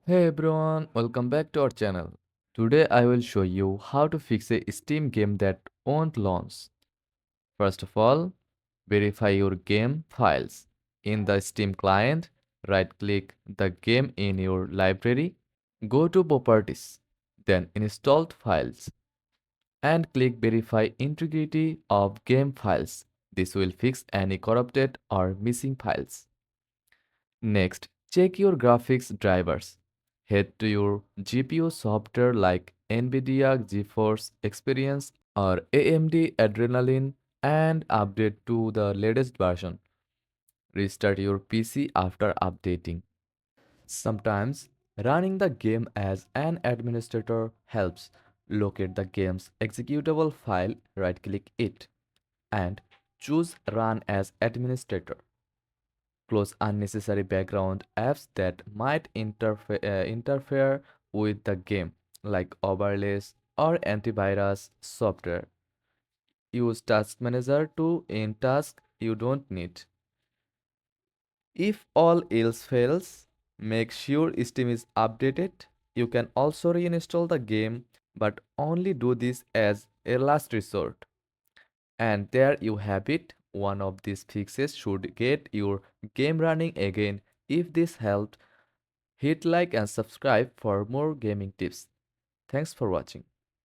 Hey everyone, welcome back to our channel. Today I will show you how to fix a Steam game that won't launch. First of all, verify your game files. In the Steam client, right-click the game in your library, go to Properties, then Installed Files, and click Verify Integrity of Game Files. This will fix any corrupted or missing files. Next, check your graphics drivers. Head to your GPU software like NVIDIA GeForce Experience or AMD Adrenaline and update to the latest version. Restart your PC after updating. Sometimes, running the game as an administrator helps. Locate the game's executable file, right-click it, and choose Run as Administrator. Close unnecessary background apps that might interfere with the game, like overlays or antivirus software. Use Task Manager to in tasks you don't need. If all else fails, make sure Steam is updated. You can also reinstall the game, but only do this as a last resort. And there you have it. One of these fixes should get your game running again. If this helped, hit like and subscribe for more gaming tips. Thanks for watching.